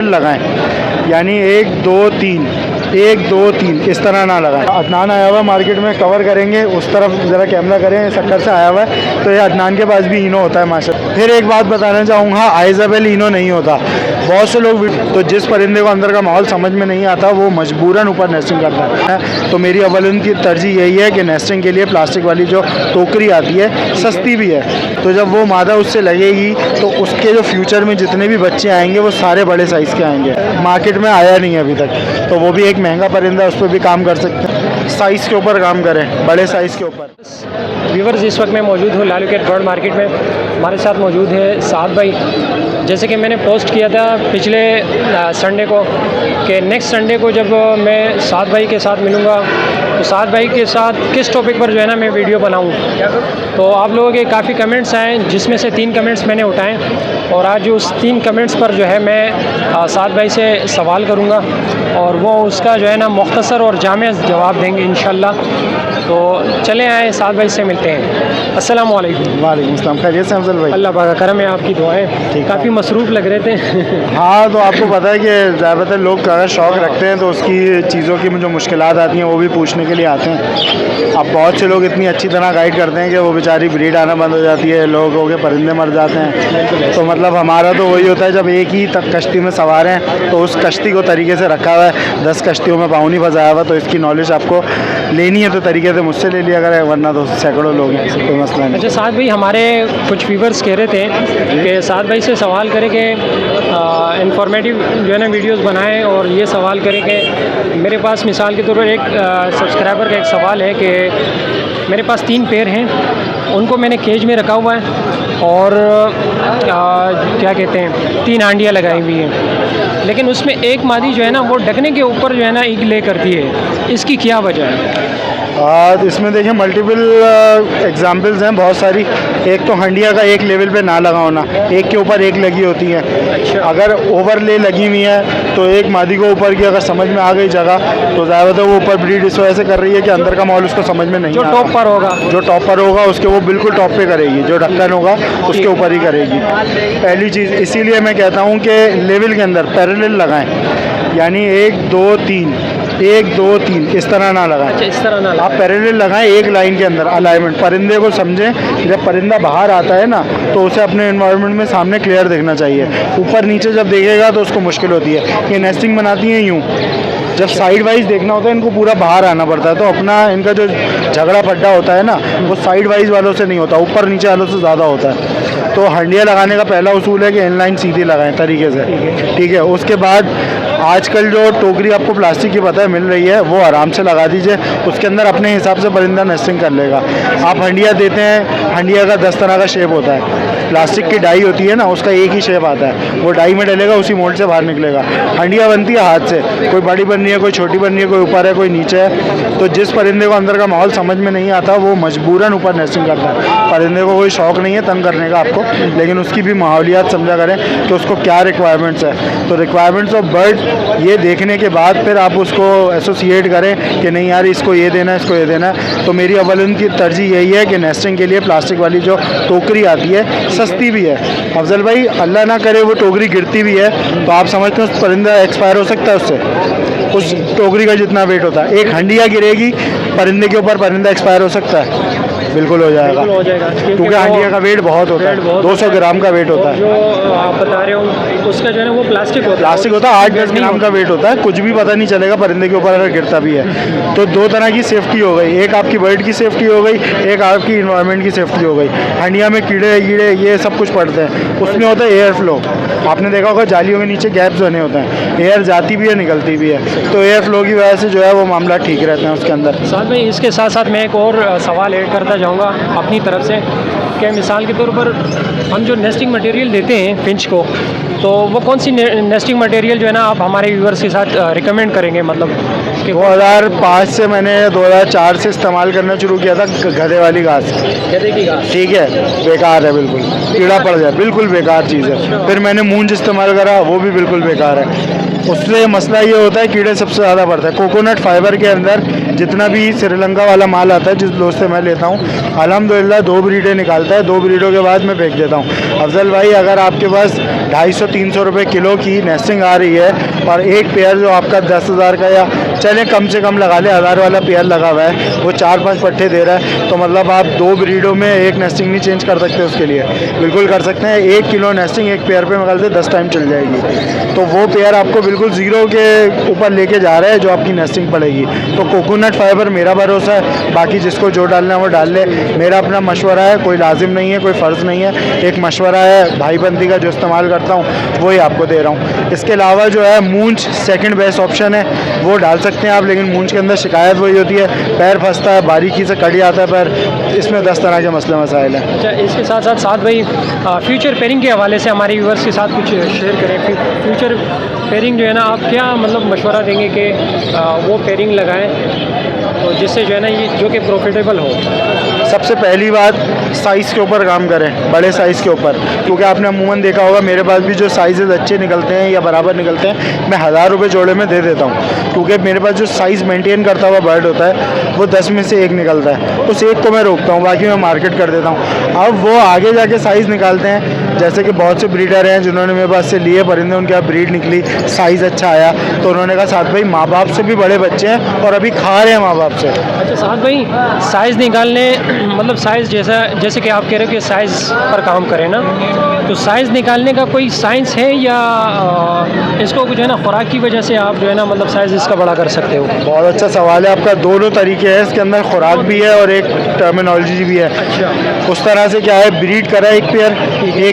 लगाएं, यानी 1 2 3 1 2 3 इस तरह ना लगाएं। अदनान आया हुआ है मार्केट में, कवर करेंगे उस तरफ ज़रा कैमरा करें, शक्कर से आया हुआ है तो ये अदनान के पास भी इनो होता है माशाल्लाह। फिर एक बात बताना चाहूँगा, आइज़ाबेल इनो नहीं होता। बहुत से लोग तो जिस परिंदे को अंदर का माहौल समझ में नहीं आता वो मजबूरन ऊपर नेस्टिंग करता है। तो मेरी अव्वल उनकी तरजीह यही है कि नेस्टिंग के लिए प्लास्टिक वाली जो टोकरी आती है सस्ती भी है, तो जब वो मादा उससे लगेगी तो उसके जो फ्यूचर में जितने भी बच्चे आएंगे वो सारे बड़े साइज़ के आएंगे। मार्केट में आया नहीं है अभी तक, तो वो भी एक महंगा परिंदा, उस पर भी काम कर सकते हैं। साइज़ के ऊपर काम करें, बड़े साइज़ के ऊपर। व्यूअर्स, इस वक्त मैं मौजूद हूँ लालूकेट बर्ड मार्केट में। हमारे साथ मौजूद है साद भाई। जैसे कि मैंने पोस्ट किया था पिछले संडे को कि नेक्स्ट संडे को जब मैं साद भाई के साथ मिलूँगा तो साद भाई के साथ किस टॉपिक पर जो है ना मैं वीडियो बनाऊँ। तो आप लोगों के काफ़ी कमेंट्स आए, जिसमें से 3 कमेंट्स मैंने उठाए और आज उस 3 कमेंट्स पर जो है मैं साद भाई से सवाल करूँगा और वो उसका जो है ना मुख्तसर और जामे जवाब देंगे इंशाल्लाह। तो चले आए साद भाई से मिलते हैं। अस्सलाम वालेकुम। वालेकुम अस्सलाम, खैरियत से अफजल भाई? अल्लाह पाक करम है, आपकी दुआएं। काफ़ी मसरूफ़ लग रहे थे। हाँ, तो आपको पता है कि ज़्यादातर लोग अगर शौक़ रखते हैं तो उसकी चीज़ों की जो मुश्किलात आती हैं वो भी पूछने के लिए आते हैं। अब बहुत से लोग इतनी अच्छी तरह गाइड करते हैं कि वो बेचारी ब्रीड आना बंद हो जाती है, लोगों के परिंदे मर जाते हैं। तो मतलब हमारा तो वही होता है, जब एक ही तक कश्ती में सवार हैं तो उस कश्ती को तरीके से रखा हुआ है। 10 कश्तियों में पाँव नहीं फंसाया हुआ, तो इसकी नॉलेज आपको लेनी है तो तरीके से मुझसे ले लिया अगर, वरना तो सैकड़ों लोग हैं, कोई मसला नहीं। अच्छा साद भाई, हमारे कुछ व्यूवर्स कह रहे थे कि साद भाई से सवाल करें कि इंफॉर्मेटिव जो है ना वीडियोस बनाएं, और ये सवाल करें कि मेरे पास मिसाल के तौर पर एक सब्सक्राइबर का एक सवाल है कि मेरे पास 3 पेड़ हैं, उनको मैंने केज में रखा हुआ है और क्या कहते हैं 3 हांडियाँ लगाई हुई हैं, लेकिन उसमें एक मादी जो है ना वो ढकने के ऊपर जो है ना ईग ले करती है, इसकी क्या वजह है? इसमें देखिए मल्टीपल एग्जांपल्स हैं, बहुत सारी। एक तो हंडिया का एक लेवल पे ना लगा होना, एक के ऊपर एक लगी होती है। अच्छा। अगर ओवरले लगी हुई है तो एक मादी को ऊपर की अगर समझ में आ गई जगह तो ज़्यादातर वो ऊपर ब्रीड इस वजह से कर रही है कि अंदर का माहौल उसको समझ में नहीं जो आ टॉप पर होगा, जो टॉप पर होगा उसके वो बिल्कुल टॉप पे करेगी, जो ढक्कन होगा उसके ऊपर ही करेगी। पहली चीज़, इसीलिए मैं कहता हूँ कि लेवल के अंदर पैरेलल लगाएं, यानी 1 2 3 1 2 3 इस तरह ना लगाएं। अच्छा, इस तरह ना आप पैरेलल लगाएं एक लाइन के अंदर, अलाइनमेंट। परिंदे को समझें, जब परिंदा बाहर आता है ना तो उसे अपने एनवायरनमेंट में सामने क्लियर देखना चाहिए। ऊपर नीचे जब देखेगा तो उसको मुश्किल होती है। ये नेस्टिंग बनाती हैं यूँ, जब साइड वाइज देखना होता है इनको पूरा बाहर आना पड़ता है, तो अपना इनका जो झगड़ा पड्डा होता है ना वो साइड वाइज वालों से नहीं होता, ऊपर नीचे वालों से ज़्यादा होता है। तो हंडिया लगाने का पहला उसूल है कि इनलाइन सीधी लगाएं तरीके से, ठीक है। उसके बाद आजकल जो टोकरी आपको प्लास्टिक की पता है मिल रही है, वो आराम से लगा दीजिए, उसके अंदर अपने हिसाब से परिंदा नेस्टिंग कर लेगा। आप हंडिया देते हैं, हंडिया का 10 तरह का शेप होता है। प्लास्टिक की डाई होती है ना, उसका एक ही शेप आता है, वो डाई में डलेगा, उसी मोल्ड से बाहर निकलेगा। हंडिया बनती है हाथ से, कोई बड़ी बन रही है, कोई छोटी बन रही है, कोई ऊपर है, कोई नीचे है। तो जिस परिंदे को अंदर का माहौल समझ में नहीं आता वो मजबूरन ऊपर नेस्टिंग करता है। परिंदे को कोई शौक़ नहीं है तंग करने का आपको, लेकिन उसकी भी माहौलियात समझा करें कि उसको क्या रिक्वायरमेंट्स है। तो रिक्वायरमेंट्स ऑफ बर्ड ये देखने के बाद फिर आप उसको एसोसिएट करें कि नहीं यार इसको ये देना है, इसको ये देना है। तो मेरी अव्वल उनकी तरजीह यही है कि नेस्टिंग के लिए प्लास्टिक वाली जो टोकरी आती है सस्ती भी है। अफजल भाई, अल्लाह ना करे वो टोकरी गिरती भी है तो आप समझते हैं उस परिंदा एक्सपायर हो सकता है उससे, उस टोकरी का जितना वेट होता है। एक हंडिया गिरेगी परिंदे के ऊपर, परिंदा एक्सपायर हो सकता है, बिल्कुल हो जाएगा, क्योंकि हंडिया का वेट बहुत होता है, 200 ग्राम का वेट होता है। जो आप बता रहे हो उसका जो है ना वो प्लास्टिक होता है 8-10 ग्राम का वेट होता है, कुछ भी पता नहीं चलेगा परिंदे के ऊपर अगर गिरता भी है। तो 2 तरह की सेफ्टी हो गई, एक आपकी बर्ड की सेफ्टी हो गई, एक आपकी इन्वायरमेंट की सेफ्टी हो गई। हंडिया में कीड़े ये सब कुछ पड़ते हैं, उसमें होता है एयर फ्लो। आपने देखा होगा जालियों के नीचे गैप्स बने होते हैं, एयर जाती भी है निकलती भी है, तो एयर फ्लो की वजह से जो है वो मामला ठीक रहते हैं उसके अंदर। साथ में इसके साथ साथ मैं एक और सवाल ऐड करता जाऊँगा अपनी तरफ से कि मिसाल के तौर पर हम जो नेस्टिंग मटेरियल देते हैं फिंच को, तो वो कौन सी नेस्टिंग मटेरियल जो है ना आप हमारे व्यूअर्स के साथ रिकमेंड करेंगे? मतलब कि 2005 से मैंने 2004 से इस्तेमाल करना शुरू किया था गधे वाली घास। गधे की घास ठीक है, बेकार है, बिल्कुल कीड़ा पड़ जाए, बिल्कुल बेकार चीज़ है। फिर मैंने मूंज इस्तेमाल करा, वो भी बिल्कुल बेकार है। उससे मसला ये होता है कीड़े सबसे ज़्यादा बढ़ता है। कोकोनट फाइबर के अंदर जितना भी श्रीलंका वाला माल आता है जिस दोस्त से मैं लेता हूँ, अल्हम्दुलिल्लाह 2 ब्रीडें निकालता आता है, 2 ब्रीडों के बाद मैं फेंक देता हूँ। अफजल भाई अगर आपके पास 250-300 रुपये किलो की नेस्टिंग आ रही है और एक पेयर जो आपका 10,000 का या चले कम से कम लगा ले 1000 वाला पेयर लगा हुआ है, वो 4-5 पट्टे दे रहा है, तो मतलब आप 2 ब्रीडों में एक नेस्टिंग नहीं चेंज कर सकते उसके लिए? बिल्कुल कर सकते हैं। 1 किलो नेस्टिंग एक पेयर पे मेरे ख्याल से 10 टाइम चल जाएगी। तो वो पेयर आपको बिल्कुल ज़ीरो के ऊपर लेके जा रहा है जो आपकी नेस्टिंग पड़ेगी। तो कोकोनट फाइबर मेरा भरोसा है, बाकी जिसको जो डालना है वो डाल ले। मेरा अपना मशवरा है, कोई लाजिम नहीं है, कोई फ़र्ज़ नहीं है, एक मशवरा है भाईबंदी का जो इस्तेमाल करता हूँ वही आपको दे रहा हूँ। इसके अलावा जो है मूंछ सेकंड बेस्ट ऑप्शन है, वो डाल सकते हैं आप, लेकिन मूंछ के अंदर शिकायत वही होती है, पैर फंसता है, बारीकी से कट जाता है पैर, इसमें 10 तरह के मसले मसाइल हैं। अच्छा, इसके साथ साथ साथ भाई फ्यूचर पेयरिंग के हवाले से हमारे व्यूवर्स के साथ कुछ शेयर करें। फ्यूचर पेयरिंग जो है ना, आप क्या मतलब मशवरा देंगे कि वो पेयरिंग लगाएं तो जिससे जो है ना ये जो कि प्रॉफिटेबल हो? सबसे पहली बात, साइज़ के ऊपर काम करें, बड़े साइज़ के ऊपर, क्योंकि आपने अमूमन देखा होगा मेरे पास भी जो साइज़ अच्छे निकलते हैं या बराबर निकलते हैं, मैं 1000 रुपये जोड़े में दे देता हूँ, क्योंकि मेरे पास जो साइज़ मेंटेन करता हुआ बर्ड होता है वो 10 में से 1 निकलता है, उस एक को मैं रोकता हूँ, बाकी मैं मार्केट कर देता हूँ। अब वो आगे जाके साइज़ निकालते हैं, जैसे कि बहुत से ब्रीडर हैं जिन्होंने मेरे पास से लिए परिंदे, उनके यहाँ ब्रीड निकली, साइज़ अच्छा आया, तो उन्होंने कहा साथ भाई माँ बाप से भी बड़े बच्चे हैं और अभी खा रहे हैं माँ बाप से। अच्छा साथ भाई, साइज़ निकालने मतलब साइज़ जैसे कि आप कह रहे हो कि साइज़ पर काम करें ना, तो साइज़ निकालने का कोई साइंस है या इसको जो है ना खुराक की वजह से आप जो है ना मतलब साइज़ इसका बड़ा कर सकते हो? बहुत अच्छा सवाल है आपका। दोनों तरीके हैं इसके अंदर, खुराक भी है और एक टर्मिनोलॉजी भी है। अच्छा, उस तरह से क्या है, ब्रीड करा एक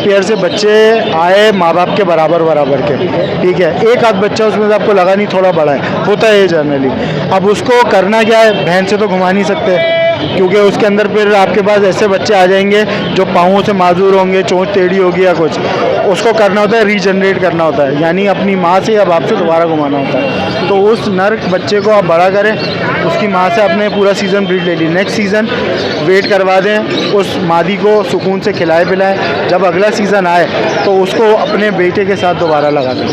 पेयर से बच्चे आए माँ बाप के बराबर के, ठीक है, एक आध बच्चा उसमें से आपको लगा नहीं थोड़ा बड़ा है, होता है ये जनरली। अब उसको करना क्या है, बहन से तो घुमा नहीं सकते, क्योंकि उसके अंदर फिर आपके पास ऐसे बच्चे आ जाएंगे जो पाँवों से माजूर होंगे, चोंच टेढ़ी होगी या कुछ। उसको करना होता है रीजनरेट करना होता है, यानी अपनी माँ से या बाप से दोबारा घुमाना होता है। तो उस नर बच्चे को आप बड़ा करें, उसकी माँ से आपने पूरा सीज़न ब्रीड ले ली, नेक्स्ट सीज़न वेट करवा दें, उस मादी को सुकून से खिलाए पिलाएं, जब अगला सीज़न आए तो उसको अपने बेटे के साथ दोबारा लगा दें,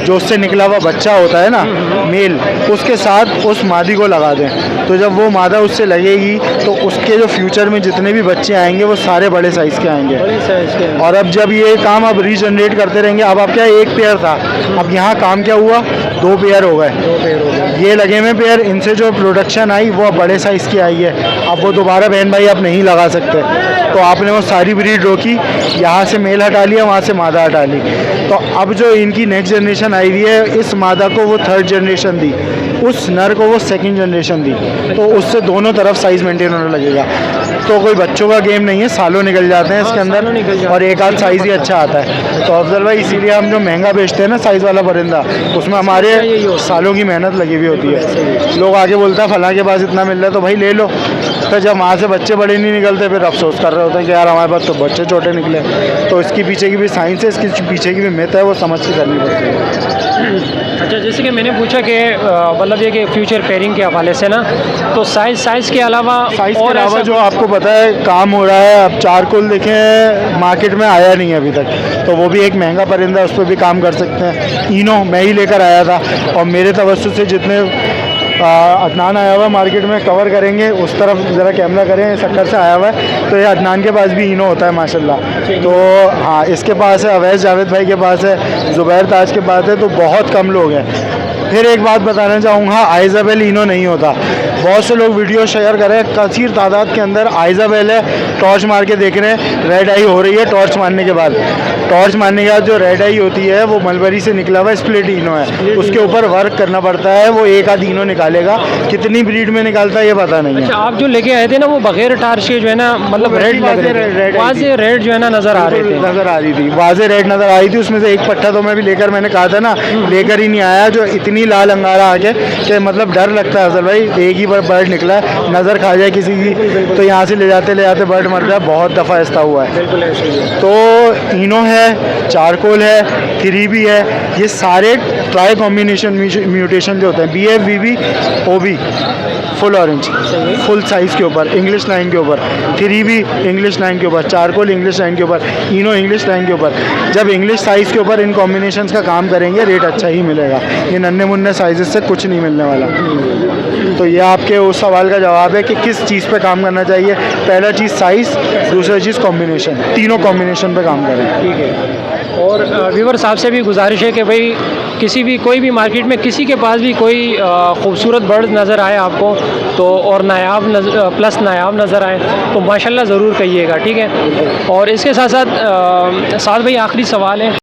जो उससे निकला हुआ बच्चा होता है ना मेल, उसके साथ उस मादी को लगा दें। तो जब वो मादा उससे लगेगी तो उसके जो फ्यूचर में जितने भी बच्चे आएंगे वो सारे बड़े साइज़ के आएंगे। बड़ी साइज़ के। और अब जब ये काम आप रीजनरेट करते रहेंगे, अब आप क्या एक पेयर था, अब यहाँ काम क्या हुआ, 2 पेयर हो गए, 2 पेयर हो गए, ये लगे हुए पेयर, इनसे जो प्रोडक्शन आई वो अब बड़े साइज़ की आई है। अब वो दोबारा बहन भाई आप नहीं लगा सकते, तो आपने वो सारी ब्रीड रोकी, यहाँ से मेल हटा लिया, वहाँ से मादा हटा ली। तो अब जो इनकी नेक्स्ट जनरेशन आई हुई है, इस मादा को वो 3rd जनरेशन दी, उस नर को वो 2nd जनरेशन दी, तो उससे दोनों तरफ साइज़ मेंटेन होने लगेगा। तो कोई बच्चों का गेम नहीं है, सालों निकल जाते हैं इसके अंदर, और एक आध साइज़ ही अच्छा आता है। तो अफजल भाई इसीलिए हम जो महंगा बेचते हैं ना साइज़ वाला परिंदा, उसमें हमारे सालों की मेहनत लगी हुई होती है। लोग आगे बोलता है फलां के पास इतना मिल रहा है तो भाई ले लो, तो जब वहाँ से बच्चे बड़े नहीं निकलते फिर अफसोस कर रहे होते हैं कि यार हमारे पास तो बच्चे छोटे निकले। तो इसके पीछे की भी साइंस है, इसके पीछे की भी मिथ है, वो समझ के करनी पड़ती है। अच्छा, जैसे कि मैंने पूछा कि मतलब ये कि फ्यूचर पेयरिंग के हवाले से ना, तो साइज़ के अलावा और अलावा जो आपको पता है काम हो रहा है, अब चारकोल देखें मार्केट में आया नहीं है अभी तक, तो वो भी एक महंगा परिंदा है, उस पर भी काम कर सकते हैं। इनो मैं ही लेकर आया था, और मेरे तवज्जुह से जितने अदनान आया हुआ मार्केट में कवर करेंगे, उस तरफ ज़रा कैमरा करें, शक्कर से आया हुआ है, तो ये अदनान के पास भी इनो होता है माशाल्लाह। तो हाँ, इसके पास है, अवैस जावेद भाई के पास है, ज़ुबैर ताज के पास है, तो बहुत कम लोग हैं। फिर एक बात बताना चाहूँगा, आइज़ाबेल इनो नहीं होता। बहुत से लोग वीडियो शेयर कर रहे हैं, कसीर तादाद के अंदर आइज़ाबेल है, टॉर्च मार के देख रहे हैं, रेड आई हो रही है टॉर्च मारने के बाद। टॉर्च मारने के बाद जो रेड आई होती है वो मलबरी से निकला हुआ स्प्लिट इनो है, उसके ऊपर वर्क करना पड़ता है, वो एक आध इनो निकालेगा, कितनी ब्रीड में निकालता है ये पता नहीं है। अच्छा, आप जो लेके आए थे ना वो बगैर टार्च के जो है ना मतलब रेड लग रहे थे, वाज़े रेड जो है ना नज़र आ रहे थे, नज़र आ रही थी, वाज़े रेड नज़र आ रही थी। उसमें से एक पट्टा तो मैं भी लेकर, मैंने कहा था ना लेकर ही नहीं आया, जो इतनी लाल अंगारा आगे कि मतलब डर लगता है असल भाई, एक ही बर्ड निकला है, नज़र खा जाए किसी की तो यहाँ से ले जाते बर्ड मर जाए, बहुत दफ़ा ऐसा हुआ है। बिल्कुल ऐसे ही है। तो इनो है, चारकोल है, 3B है, ये सारे ट्राई कॉम्बिनेशन म्यूटेशन जो होते हैं BF VB OB full orange full size के ऊपर इंग्लिश लाइन के ऊपर 3B इंग्लिश लाइन के ऊपर चारकोल इंग्लिश लाइन के ऊपर इनो इंग्लिश लाइन के ऊपर जब इंग्लिश साइज़ के ऊपर इन कॉम्बिनेशंस का काम करेंगे रेट अच्छा ही मिलेगा। ये नन्हे मुन्ने साइज़ से कुछ नहीं मिलने वाला। तो ये आपके उस सवाल का जवाब है कि किस चीज़ पे काम करना चाहिए। पहला चीज़ साइज़, दूसरा चीज़ कॉम्बिनेशन, तीनों कॉम्बिनेशन पे काम करें। ठीक है। और व्यूवर साहब से भी गुजारिश है कि भाई किसी भी कोई भी मार्केट में किसी के पास भी कोई खूबसूरत बर्ड नज़र आए आपको तो और नायाब प्लस नायाब नज़र आए तो माशाल्लाह ज़रूर कहिएगा, ठीक है। और इसके साथ साथ भाई आखिरी सवाल है